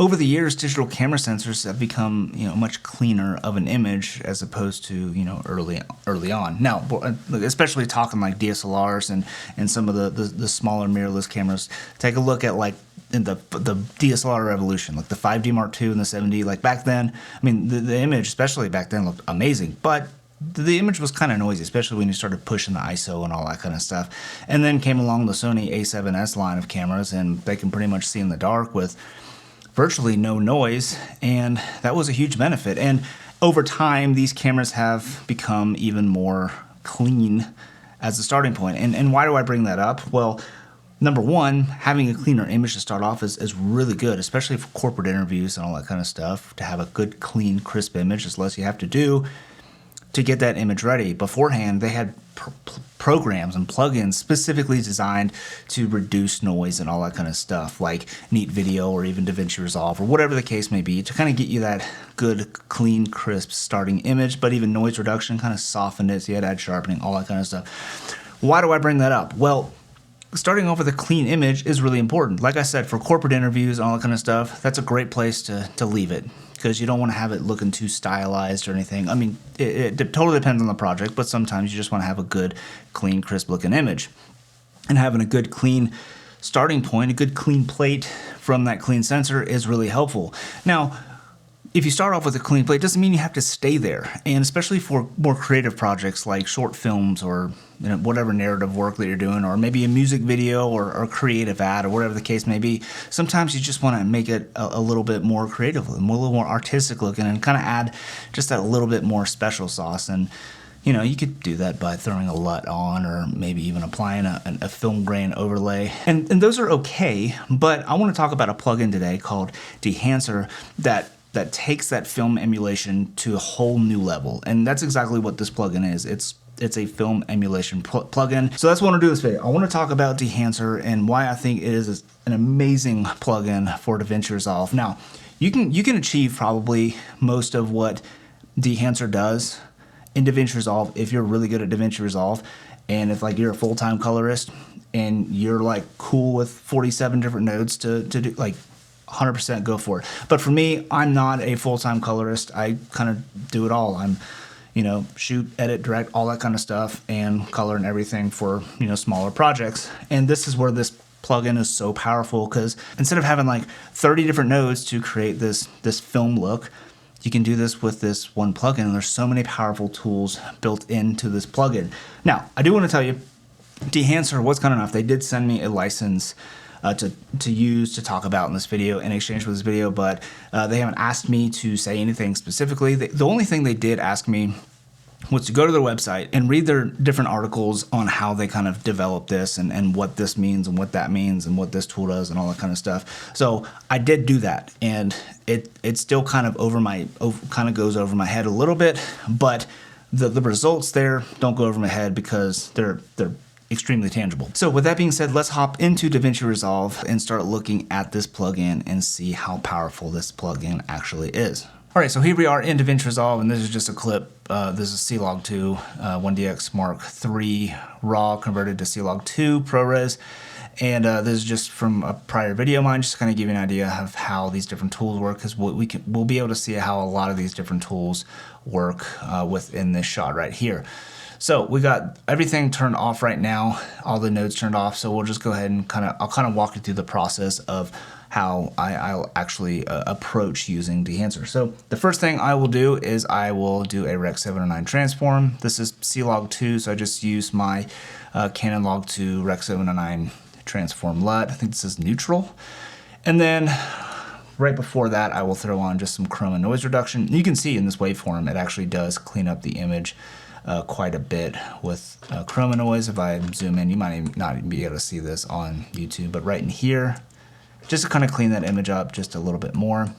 over the years, digital camera sensors have become, much cleaner of an image as opposed to, early on. Now, especially talking like DSLRs and some of the smaller mirrorless cameras, take a look at like in the DSLR revolution, like the 5D Mark II and the 7D. Like back then, I mean, the image, especially back then, looked amazing, but the image was kind of noisy, especially when you started pushing the ISO and all that kind of stuff. And then came along the Sony A7S line of cameras, and they can pretty much see in the dark with virtually no noise, and that was a huge benefit. And over time, these cameras have become even more clean as a starting point. And why do I bring that up? Well, number one, having a cleaner image to start off is really good, especially for corporate interviews and all that kind of stuff. To have a good, clean, crisp image is less you have to do to get that image ready. Beforehand, they had programs and plugins specifically designed to reduce noise and all that kind of stuff, like Neat Video or even DaVinci Resolve or whatever the case may be, to kind of get you that good, clean, crisp starting image, but even noise reduction, kind of softened it, so you had to add sharpening, all that kind of stuff. Why do I bring that up? Well, starting off with a clean image is really important. Like I said, for corporate interviews and all that kind of stuff, that's a great place to leave it, because you don't want to have it looking too stylized or anything. I mean, it totally depends on the project, but sometimes you just want to have a good, clean, crisp looking image. And having a good, clean starting point, a good, clean plate from that clean sensor is really helpful. Now, if you start off with a clean plate, it doesn't mean you have to stay there. And especially for more creative projects like short films or whatever narrative work that you're doing, or maybe a music video or a creative ad or whatever the case may be, sometimes you just want to make it a little bit more creative, a little more artistic looking, and kind of add just that little bit more special sauce. And you could do that by throwing a LUT on, or maybe even applying a film grain overlay. And those are okay, but I want to talk about a plugin today called Dehancer that takes that film emulation to a whole new level. And that's exactly what this plugin is. It's a film emulation plugin. So that's what I want to do this video. I want to talk about Dehancer and why I think it is an amazing plugin for DaVinci Resolve. Now, you can achieve probably most of what Dehancer does in DaVinci Resolve if you're really good at DaVinci Resolve, and if like you're a full-time colorist and you're like cool with 47 different nodes to do, like 100% go for it. But for me, I'm not a full-time colorist. I kind of do it all. I'm, shoot, edit, direct, all that kind of stuff, and color and everything for, smaller projects. And this is where this plugin is so powerful, because instead of having like 30 different nodes to create this film look, you can do this with this one plugin, and there's so many powerful tools built into this plugin. Now, I do want to tell you, Dehancer was kind enough. They did send me a license to use to talk about in this video in exchange for this video, but they haven't asked me to say anything specifically. The only thing they did ask me was to go to their website and read their different articles on how they kind of develop this and what this means and what that means and what this tool does and all that kind of stuff. So I did do that, and it still kind of goes over my head a little bit, but the results there don't go over my head because they're extremely tangible. So with that being said, let's hop into DaVinci Resolve and start looking at this plugin and see how powerful this plugin actually is. All right, so here we are in DaVinci Resolve, and this is just a clip. This is C-Log2 1DX Mark III RAW converted to C-Log2 ProRes. And this is just from a prior video of mine, just to kind of give you an idea of how these different tools work, because we'll be able to see how a lot of these different tools work within this shot right here. So we got everything turned off right now, all the nodes turned off. So we'll just go ahead and I'll kind of walk you through the process of how I'll actually approach using Dehancer. So the first thing I will do is I will do a Rec 709 transform. This is C-Log2, so I just use my Canon Log 2 Rec 709 transform LUT. I think this is neutral. And then right before that, I will throw on just some chroma noise reduction. You can see in this waveform, it actually does clean up the image quite a bit with chroma noise. If I zoom in, you might not even be able to see this on YouTube, but right in here, just to kind of clean that image up just a little bit more.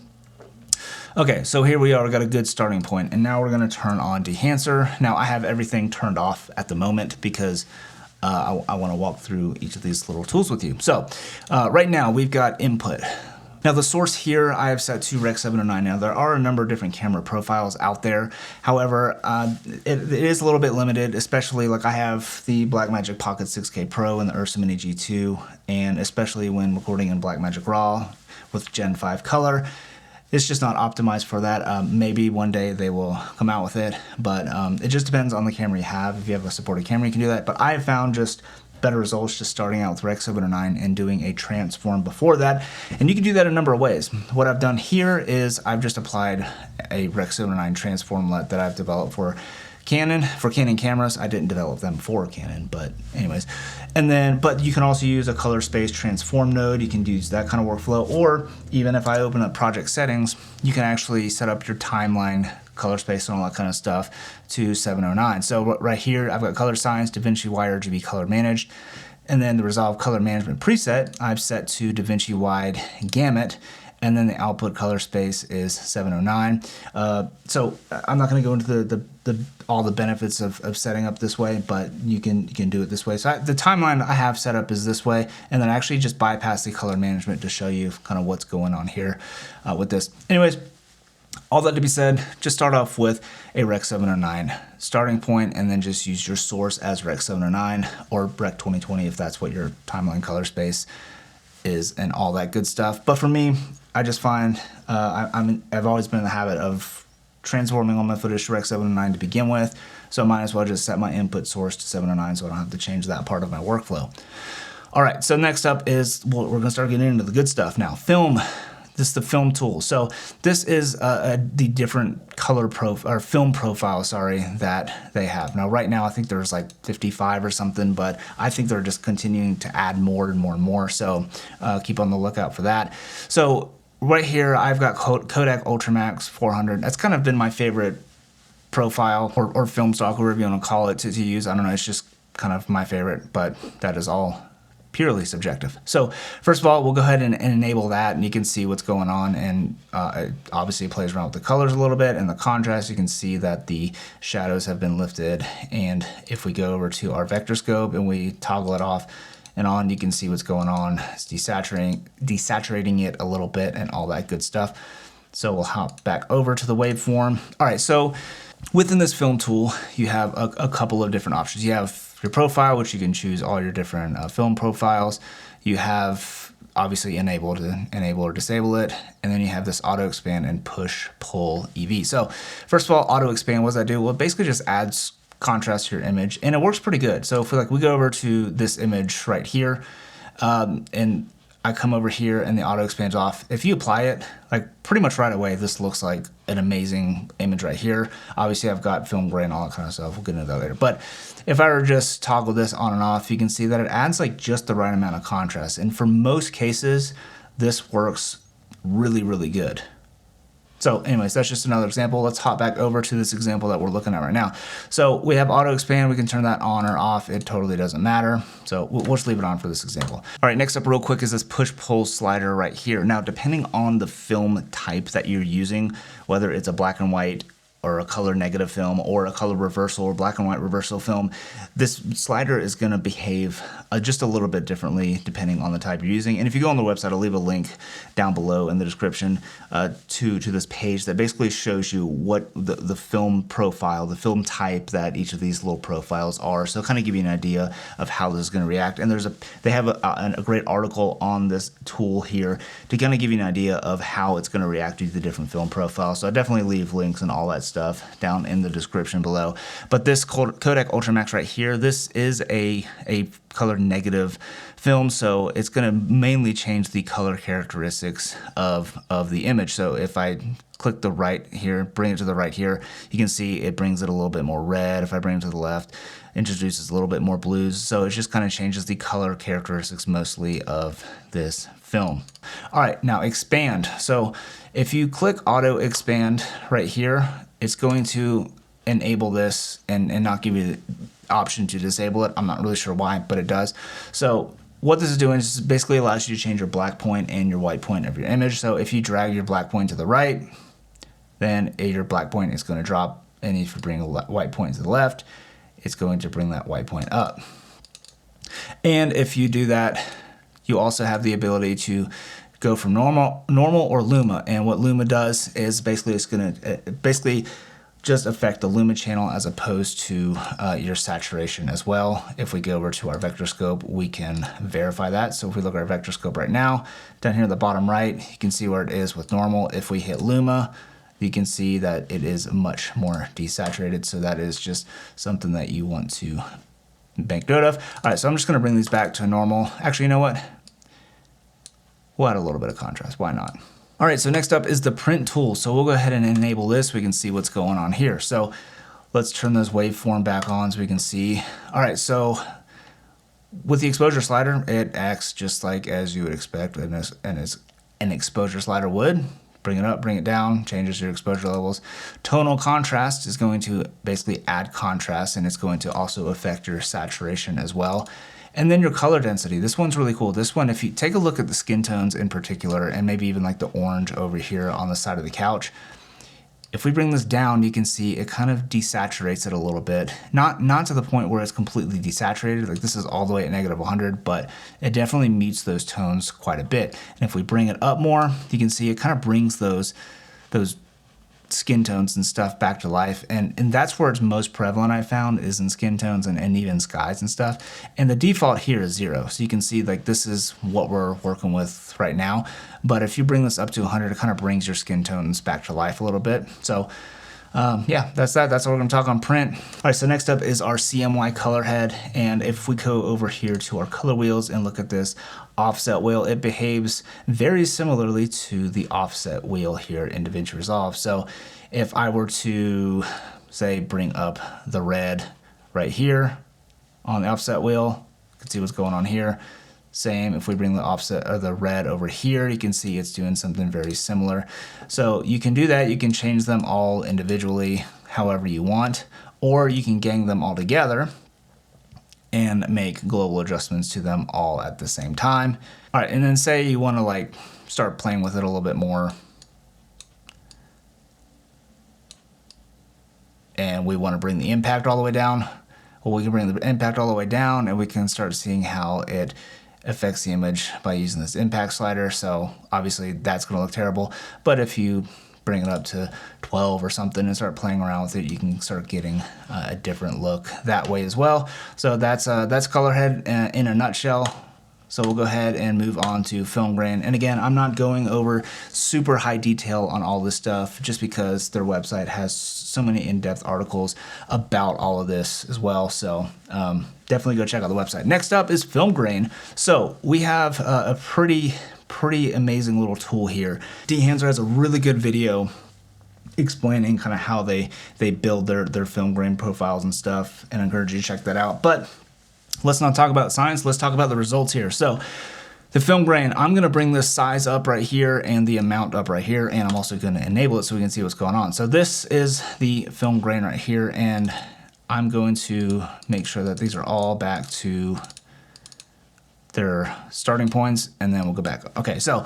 Okay, so here we are, we got a good starting point, and now we're gonna turn on Dehancer. Now I have everything turned off at the moment because I wanna walk through each of these little tools with you. So right now we've got input. Now the source here I have set to Rec 709. Now there are a number of different camera profiles out there. However, it is a little bit limited, especially like I have the Blackmagic Pocket 6K Pro and the Ursa Mini G2, and especially when recording in Blackmagic RAW, with Gen 5 color. It's just not optimized for that. Maybe one day they will come out with it, but it just depends on the camera you have. If you have a supported camera, you can do that. But I have found just better results just starting out with Rec 709 and doing a transform before that. And you can do that a number of ways. What I've done here is I've just applied a Rec 709 transform LUT that I've developed for Canon cameras. I didn't develop them for Canon, but anyways. And then, but you can also use a color space transform node. You can use that kind of workflow, or even if I open up project settings, you can actually set up your timeline, color space, and all that kind of stuff to 709. So right here, I've got color science, DaVinci Wide RGB color managed, and then the Resolve color management preset I've set to DaVinci Wide Gamut, and then the output color space is 709. So I'm not going to go into all the benefits of setting up this way, but you can do it this way. So the timeline I have set up is this way, and then I actually just bypass the color management to show you kind of what's going on here with this. Anyways, all that to be said, just start off with a Rec 709 starting point, and then just use your source as Rec 709 or Rec 2020 if that's what your timeline color space is, and all that good stuff. But for me, I just find I've always been in the habit of transforming all my footage to Rec 709 to begin with, so I might as well just set my input source to 709 so I don't have to change that part of my workflow. All right, so next up is, well, we're gonna start getting into the good stuff now. Film. This is the film tool. So this is the different color film profile, that they have. Now right now I think there's like 55 or something, but I think they're just continuing to add more and more and more. So keep on the lookout for that. So right here I've got Kodak Ultramax 400. That's kind of been my favorite profile or film stock, whatever you want to call it, to use. I don't know, it's just kind of my favorite, but that is all purely subjective. So first of all, we'll go ahead and enable that, and you can see what's going on, and it obviously plays around with the colors a little bit, and the contrast. You can see that the shadows have been lifted, and if we go over to our vector scope and we toggle it off and on, you can see what's going on. It's desaturating it a little bit and all that good stuff. So we'll hop back over to the waveform. All right, so within this film tool, you have a couple of different options. You have your profile, which you can choose all your different film profiles. You have obviously enable or disable it, and then you have this auto expand and push pull EV. So first of all, auto expand, what does that do? Well, it basically just adds contrast to your image, and it works pretty good. So if we go over to this image right here, and I come over here and the auto expands off. If you apply it, like pretty much right away, this looks like an amazing image right here. Obviously I've got film gray and all that kind of stuff. We'll get into that later. But if I were to just toggle this on and off, you can see that it adds like just the right amount of contrast. And for most cases, this works really, really good. So anyways, that's just another example. Let's hop back over to this example that we're looking at right now. So we have auto expand. We can turn that on or off. It totally doesn't matter. So we'll just leave it on for this example. All right, next up real quick is this push pull slider right here. Now, depending on the film type that you're using, whether it's a black and white or a color negative film or a color reversal or black and white reversal film, this slider is gonna behave just a little bit differently depending on the type you're using. And if you go on the website, I'll leave a link down below in the description to this page that basically shows you what the film profile, the film type that each of these little profiles are. So kind of give you an idea of how this is gonna react. And they have a great article on this tool here to kind of give you an idea of how it's gonna react to the different film profiles. So I definitely leave links and all that stuff down in the description below. But this Kodak Ultramax right here, this is a color negative film, so it's going to mainly change the color characteristics of the image. So if I click the right here, bring it to the right here, you can see it brings it a little bit more red. If I bring it to the left, introduces a little bit more blues. So it just kind of changes the color characteristics mostly of this film. All right, now expand. So if you click auto expand right here, it's going to enable this and not give you the option to disable it. I'm not really sure why, but it does. So what this is doing is basically allows you to change your black point and your white point of your image. So if you drag your black point to the right, then your black point is going to drop. And if you bring a white point to the left, it's going to bring that white point up. And if you do that, you also have the ability to go from normal or Luma. And what Luma does is basically it's going to just affect the luma channel as opposed to your saturation as well. If we go over to our vector scope, we can verify that. So if we look at our vector scope right now, down here at the bottom right, you can see where it is with normal. If we hit luma, you can see that it is much more desaturated. So that is just something that you want to make note of. All right, so I'm just gonna bring these back to normal. Actually, you know what? We'll add a little bit of contrast, why not? All right, so next up is the print tool. So we'll go ahead and enable this. We can see what's going on here. So let's turn this waveform back on so we can see. All right, so with the exposure slider, it acts just like as you would expect and as an exposure slider would. Bring it up, bring it down, changes your exposure levels. Tonal contrast is going to basically add contrast, and it's going to also affect your saturation as well. And then your color density. This one's really cool. This one, if you take a look at the skin tones in particular, and maybe even like the orange over here on the side of the couch, if we bring this down, you can see it kind of desaturates it a little bit. Not to the point where it's completely desaturated, like this is all the way at -100, but it definitely mutes those tones quite a bit. And if we bring it up more, you can see it kind of brings those skin tones and stuff back to life. And that's where it's most prevalent, I found, is in skin tones and even skies and stuff. And the default here is 0. So you can see like this is what we're working with right now. But if you bring this up to 100, it kind of brings your skin tones back to life a little bit. So yeah, that's that. That's what we're gonna talk on print. All right, so next up is our CMY color head. And if we go over here to our color wheels and look at this offset wheel, it behaves very similarly to the offset wheel here in DaVinci Resolve. So if I were to say bring up the red right here on the offset wheel, you can see what's going on here. Same, if we bring the offset or the red over here, you can see it's doing something very similar. So you can do that. You can change them all individually however you want, or you can gang them all together and make global adjustments to them all at the same time. All right, and then say you want to like start playing with it a little bit more, and we want to bring the impact all the way down. Well, we can bring the impact all the way down, and we can start seeing how it affects the image by using this impact slider. So obviously that's going to look terrible, but if you bring it up to 12 or something and start playing around with it, you can start getting a different look that way as well. So that's color head in a nutshell. So we'll go ahead and move on to film grain. And again, I'm not going over super high detail on all this stuff just because their website has so many in-depth articles about all of this as well. So definitely go check out the website. Next up is film grain. So we have a pretty amazing little tool here. Dehancer has a really good video explaining kind of how they build their film grain profiles and stuff, and I encourage you to check that out. But let's not talk about science, let's talk about the results here. So the film grain, I'm gonna bring this size up right here and the amount up right here, and I'm also gonna enable it so we can see what's going on. So this is the film grain right here, and I'm going to make sure that these are all back to their starting points, and then we'll go back. Okay, so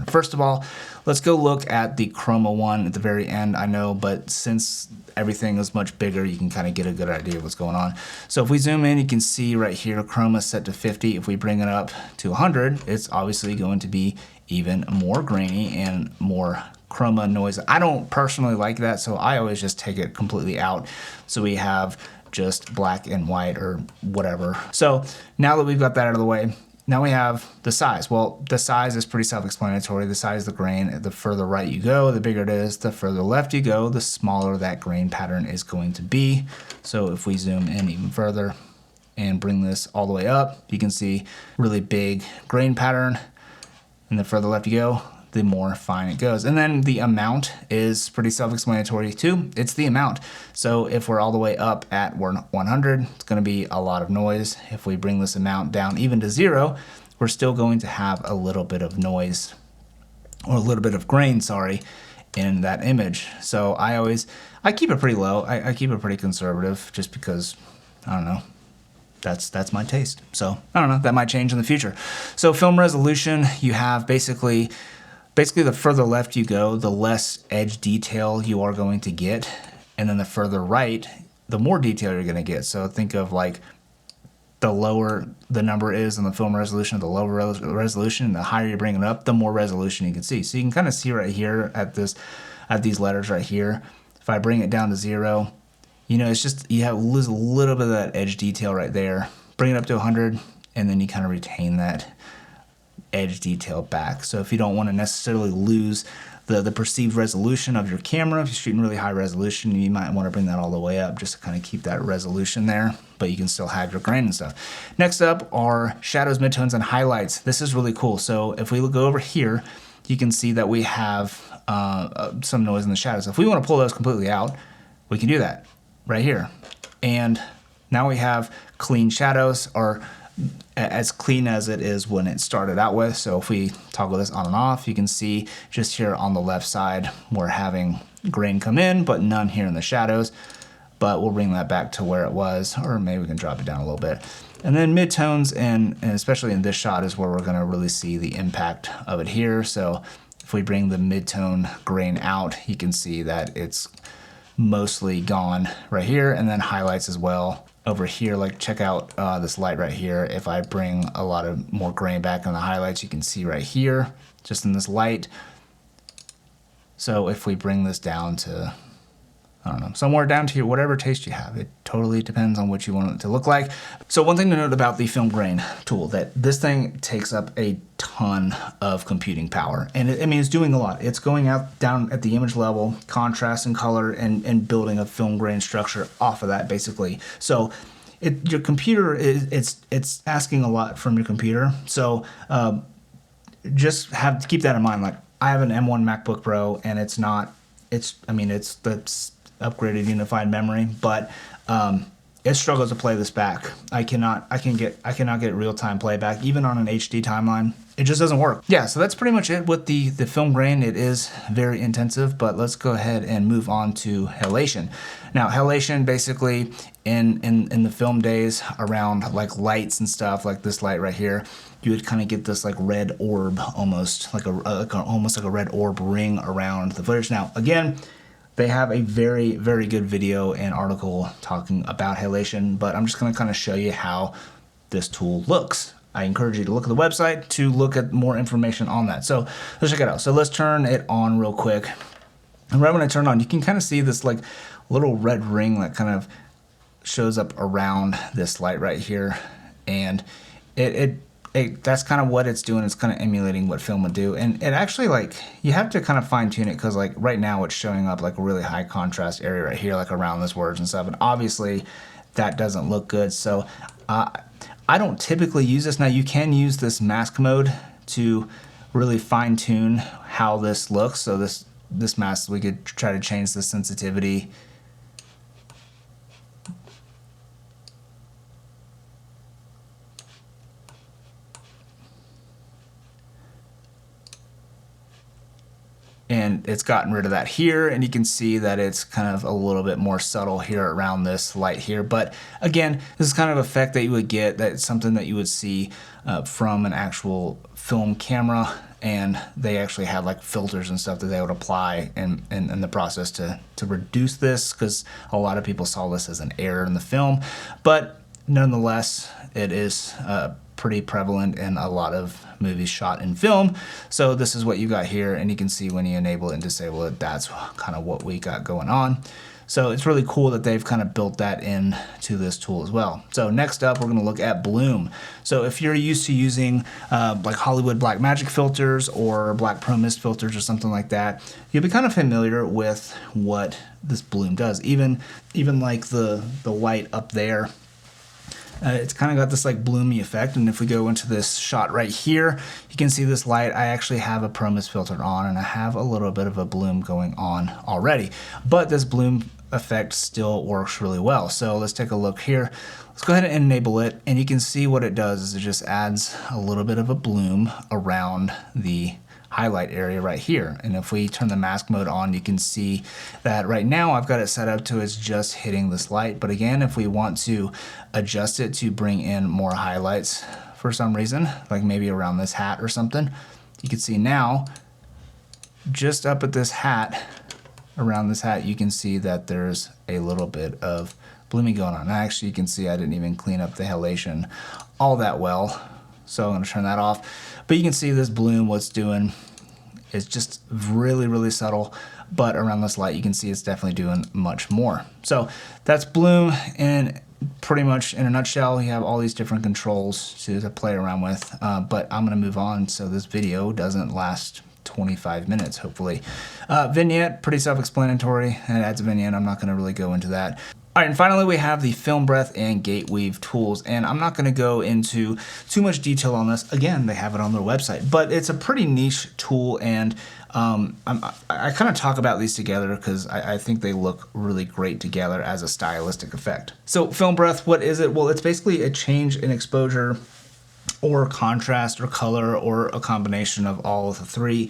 first of all, let's go look at the chroma one at the very end. I know, but since everything is much bigger, you can kind of get a good idea of what's going on. So if we zoom in, you can see right here, chroma set to 50. If we bring it up to 100, it's obviously going to be even more grainy and more chroma noise. I don't personally like that, so I always just take it completely out. So we have just black and white or whatever. So now that we've got that out of the way, now we have the size. Well, the size is pretty self-explanatory. The size of the grain, the further right you go, the bigger it is. The further left you go, the smaller that grain pattern is going to be. So if we zoom in even further and bring this all the way up, you can see really big grain pattern. And the further left you go, the more fine it goes. And then the amount is pretty self-explanatory too. It's the amount. So if we're all the way up at 100, it's gonna be a lot of noise. If we bring this amount down even to 0, we're still going to have a little bit of noise, or a little bit of grain, sorry, in that image. So I keep it pretty low. I keep it pretty conservative just because, I don't know, that's my taste. So I don't know, that might change in the future. So film resolution, you have basically the further left you go, the less edge detail you are going to get. And then the further right, the more detail you're gonna get. So think of like the lower the number is in the film resolution, the lower resolution, the higher you bring it up, the more resolution you can see. So you can kind of see right here at these letters right here, If I bring it down to 0, you know, it's just, you lose a little bit of that edge detail right there. Bring it up to 100, and then you kind of retain that edge detail back. So if you don't want to necessarily lose the perceived resolution of your camera, if you're shooting really high resolution, you might want to bring that all the way up just to kind of keep that resolution there, but you can still have your grain and stuff. Next up are shadows, midtones, and highlights. This is really cool. So if we go over here, you can see that we have some noise in the shadows. If we want to pull those completely out, we can do that right here. And now we have clean shadows, or as clean as it is when it started out with. So if we toggle this on and off, you can see just here on the left side, we're having grain come in, but none here in the shadows. But we'll bring that back to where it was, or maybe we can drop it down a little bit. And then midtones, and especially in this shot, is where we're gonna really see the impact of it here. So if we bring the midtone grain out, you can see that it's mostly gone right here, and then highlights as well. Over here, like check out this light right here. If I bring a lot of more grain back on the highlights, you can see right here, just in this light. So if we bring this down to, I don't know, somewhere down to whatever taste you have. It totally depends on what you want it to look like. So one thing to note about the film grain tool, that this thing takes up a ton of computing power. And I mean, it's doing a lot. It's going out down at the image level, contrast and color, and building a film grain structure off of that, basically. So your computer, it's asking a lot from your computer. So just have to keep that in mind. Like, I have an M1 MacBook Pro, and it's the upgraded unified memory, but it struggles to play this back. I cannot get real-time playback, even on an HD timeline. It just doesn't work. Yeah, so that's pretty much it with the film grain. It is very intensive, but let's go ahead and move on to halation. Now, halation, basically, in the film days, around like lights and stuff, like this light right here, you would kind of get this like red orb, almost like a red orb ring around the footage. Now, again, they have a very, very good video and article talking about halation, but I'm just going to kind of show you how this tool looks. I encourage you to look at the website to look at more information on that. So let's check it out. So let's turn it on real quick. And right when I turn it on, you can kind of see this like little red ring that kind of shows up around this light right here. And that's kind of what it's doing. It's kind of emulating what film would do. And it actually, like, you have to kind of fine tune it, because like right now it's showing up like a really high contrast area right here, like around this words and stuff. And obviously that doesn't look good. So I don't typically use this. Now you can use this mask mode to really fine tune how this looks. So this mask, we could try to change the sensitivity. And it's gotten rid of that here, and you can see that it's kind of a little bit more subtle here around this light here. But again, this is kind of effect that you would get, that's something that you would see from an actual film camera, and they actually had like filters and stuff that they would apply in the process to reduce this, because a lot of people saw this as an error in the film. But nonetheless, it is pretty prevalent in a lot of movies shot in film. So this is what you got here, and you can see when you enable it and disable it, that's kind of what we got going on. So it's really cool that they've kind of built that into this tool as well. So next up, we're going to look at bloom. So if you're used to using like Hollywood Blackmagic filters or Black Pro Mist filters or something like that, you'll be kind of familiar with what this bloom does. Even like the white up there, it's kind of got this like bloomy effect. And if we go into this shot right here, you can see this light. I actually have a Pro Mist filter on, and I have a little bit of a bloom going on already, but this bloom effect still works really well. So let's take a look here. Let's go ahead and enable it, and you can see what it does is it just adds a little bit of a bloom around the highlight area right here. And if we turn the mask mode on, you can see that right now I've got it set up to it's just hitting this light. But again, if we want to adjust it to bring in more highlights for some reason, like maybe around this hat or something, you can see now just up at this hat, around this hat, you can see that there's a little bit of blooming going on. Actually, you can see I didn't even clean up the halation all that well, so I'm going to turn that off. But you can see this bloom, what's doing is just really, really subtle, but around this light you can see it's definitely doing much more. So that's bloom, and pretty much in a nutshell, you have all these different controls to play around with, but I'm gonna move on so this video doesn't last 25 minutes, hopefully. Vignette, pretty self-explanatory, and it adds a vignette. I'm not gonna really go into that. All right, and finally we have the film breadth and gate weave tools, and I'm not gonna go into too much detail on this. Again, they have it on their website, but it's a pretty niche tool, and I kind of talk about these together because I think they look really great together as a stylistic effect. So film breadth, what is it? Well, it's basically a change in exposure or contrast or color or a combination of all of the three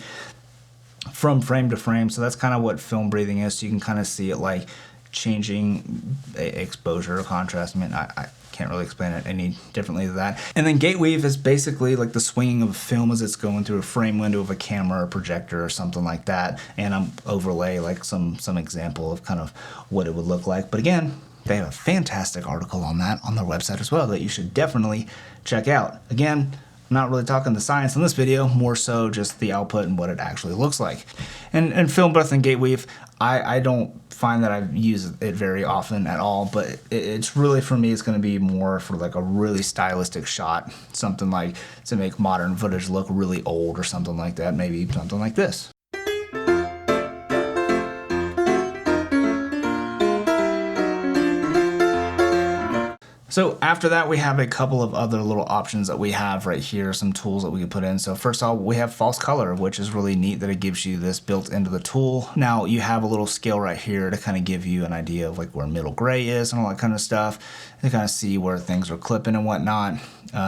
from frame to frame. So that's kind of what film breathing is. So you can kind of see it like changing exposure or contrast. I mean, I can't really explain it any differently than that. And then gate weave is basically like the swinging of a film as it's going through a frame window of a camera or projector or something like that. And I'm overlay like some example of kind of what it would look like. But again, they have a fantastic article on that on their website as well that you should definitely check out. Again, I'm not really talking the science in this video, more so just the output and what it actually looks like. And film breadth and gate weave, I don't find that I use it very often at all, but it's really, for me, it's going to be more for like a really stylistic shot, something like to make modern footage look really old or something like that, maybe something like this. So after that, we have a couple of other little options that we have right here, some tools that we can put in. So first of all, we have false color, which is really neat that it gives you this built into the tool. Now you have a little scale right here to kind of give you an idea of like where middle gray is and all that kind of stuff, to kind of see where things are clipping and whatnot,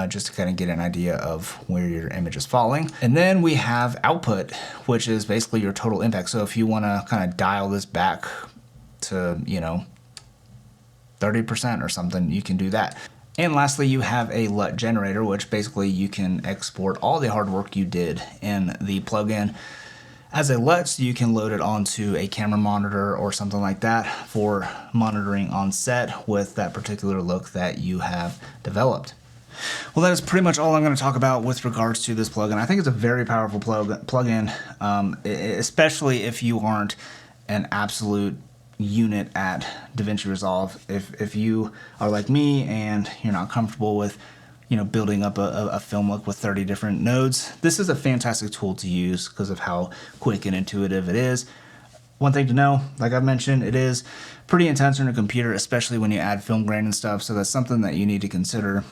just to kind of get an idea of where your image is falling. And then we have output, which is basically your total impact. So if you want to kind of dial this back to, you know, 30% or something, you can do that. And lastly, you have a LUT generator, which basically you can export all the hard work you did in the plugin as a LUTs. You can load it onto a camera monitor or something like that for monitoring on set with that particular look that you have developed. Well, that is pretty much all I'm going to talk about with regards to this plugin. I think it's a very powerful plugin, especially if you aren't an absolute unit at DaVinci Resolve. If you are like me and you're not comfortable with, you know, building up a film look with 30 different nodes, this is a fantastic tool to use because of how quick and intuitive it is. One thing to know, like I've mentioned, it is pretty intense on a computer, especially when you add film grain and stuff, so that's something that you need to consider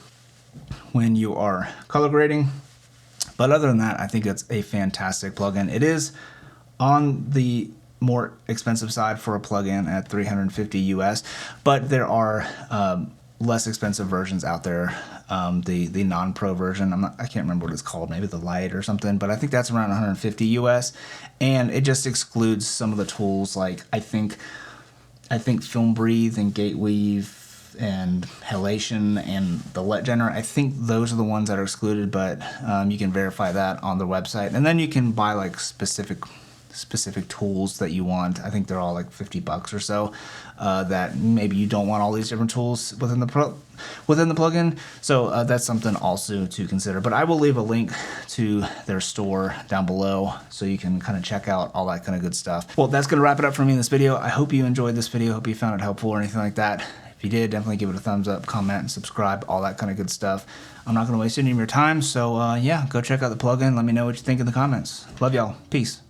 when you are color grading. But other than that, I think it's a fantastic plugin. It is on the more expensive side for a plugin at $350 US, but there are less expensive versions out there. The non-pro version, I can't remember what it's called, maybe the Lite or something, but I think that's around 150 US, and it just excludes some of the tools like I think Film Breathe and Gate Weave and Halation and the LUT generator. I think those are the ones that are excluded, but you can verify that on their website, and then you can buy like specific tools that you want. I think they're all like $50 or so, that maybe you don't want all these different tools within the plugin. So that's something also to consider. But I will leave a link to their store down below so you can kind of check out all that kind of good stuff. Well, that's going to wrap it up for me in this video. I hope you enjoyed this video. Hope you found it helpful or anything like that. If you did, definitely give it a thumbs up, comment, and subscribe, all that kind of good stuff. I'm not going to waste any of your time. So yeah, go check out the plugin. Let me know what you think in the comments. Love y'all. Peace.